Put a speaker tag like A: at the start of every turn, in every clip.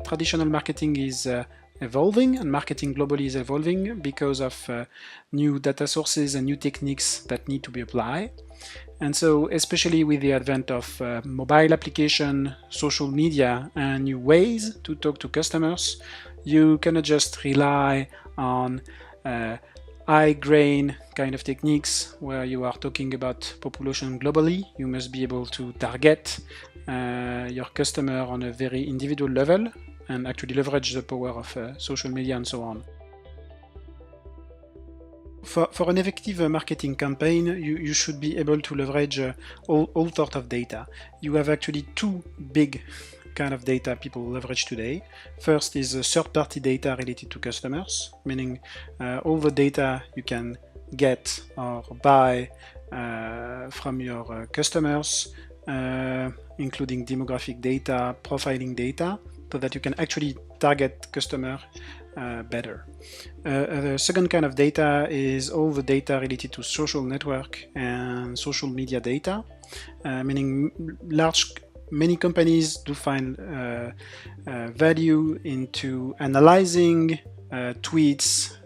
A: Traditional marketing is evolving, and marketing globally is evolving because of new data sources and new techniques that need to be applied. And so, especially with the advent of mobile application, social media, and new ways to talk to customers, you cannot just rely on high-grain kind of techniques where you are talking about population globally. You must be able to target your customer on a very individual level and actually leverage the power of social media and so on. For an effective marketing campaign, you should be able to leverage all sorts of data. You have actually two big kind of data people leverage today. First is third-party data related to customers, meaning all the data you can get or buy from your customers, including demographic data, profiling data, so that you can actually target customer better. The second kind of data is all the data related to social network and social media data, meaning many companies do find value into analyzing tweets,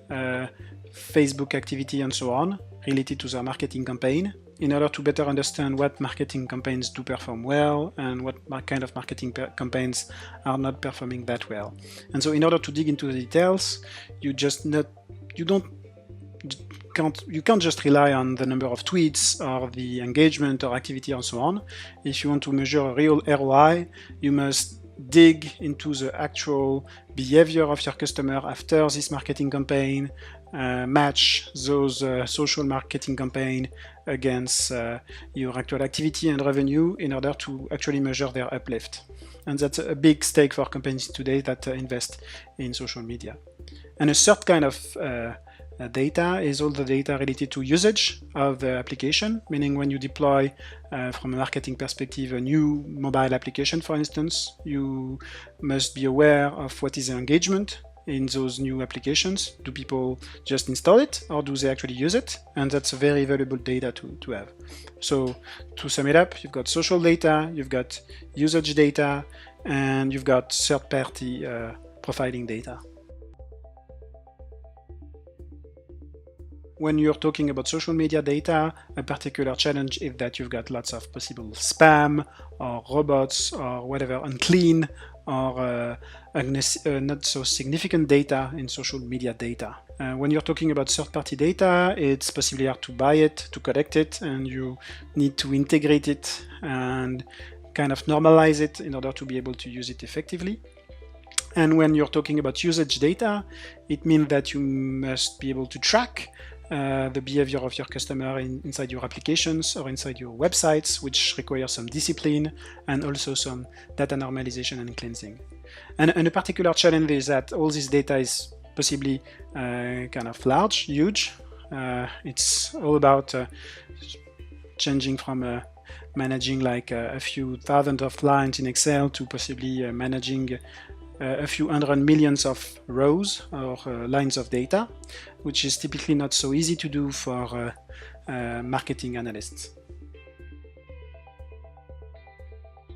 A: Facebook activity, and so on related to their marketing campaign in order to better understand what marketing campaigns do perform well and what kind of marketing campaigns are not performing that well. And so in order to dig into the details, you can't just rely on the number of tweets or the engagement or activity and so on. If you want to measure a real ROI, you must dig into the actual behavior of your customer after this marketing campaign, match those social marketing campaign against your actual activity and revenue in order to actually measure their uplift. And that's a big stake for companies today that invest in social media. And a third kind of data is all the data related to usage of the application, meaning when you deploy from a marketing perspective a new mobile application, for instance, you must be aware of what is the engagement in those new applications. Do people just install it or do they actually use it? And that's a very valuable data to have. So to sum it up, you've got social data, you've got usage data, and you've got third-party profiling data. When you're talking about social media data, a particular challenge is that you've got lots of possible spam or robots or whatever unclean or not so significant data in social media data. When you're talking about third-party data, it's possibly hard to buy it, to collect it, and you need to integrate it and kind of normalize it in order to be able to use it effectively. And when you're talking about usage data, it means that you must be able to track the behavior of your customer inside your applications or inside your websites, which require some discipline and also some data normalization and cleansing. And a particular challenge is that all this data is possibly kind of large, huge. It's all about changing from managing like a few thousand of lines in Excel to possibly managing a few hundred millions of rows or lines of data, which is typically not so easy to do for marketing analysts.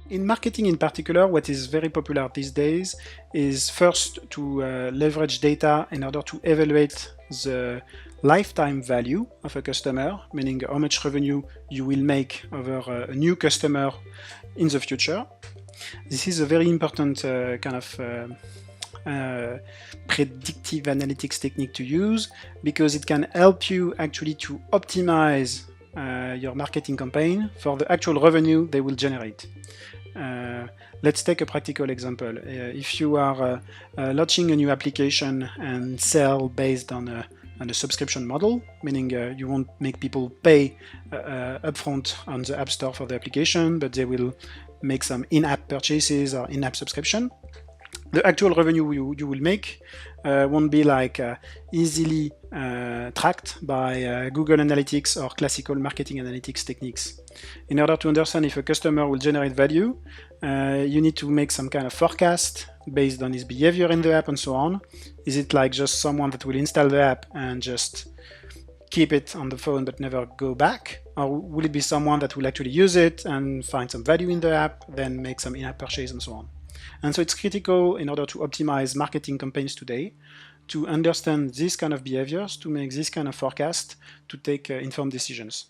A: In marketing in particular, what is very popular these days is first to leverage data in order to evaluate the lifetime value of a customer, meaning how much revenue you will make over a new customer in the future. This is a very important kind of predictive analytics technique to use because it can help you actually to optimize your marketing campaign for the actual revenue they will generate. Let's take a practical example. If you are launching a new application and sell based on a subscription model, meaning you won't make people pay upfront on the App Store for the application, but they will make some in-app purchases or in-app subscription. The actual revenue you will make won't be like easily tracked by Google Analytics or classical marketing analytics techniques. In order to understand if a customer will generate value, you need to make some kind of forecast based on his behavior in the app and so on. Is it like just someone that will install the app and just keep it on the phone but never go back? Or will it be someone that will actually use it and find some value in the app, then make some in-app purchase and so on? And so it's critical in order to optimize marketing campaigns today to understand these kind of behaviors, to make this kind of forecast, to take informed decisions.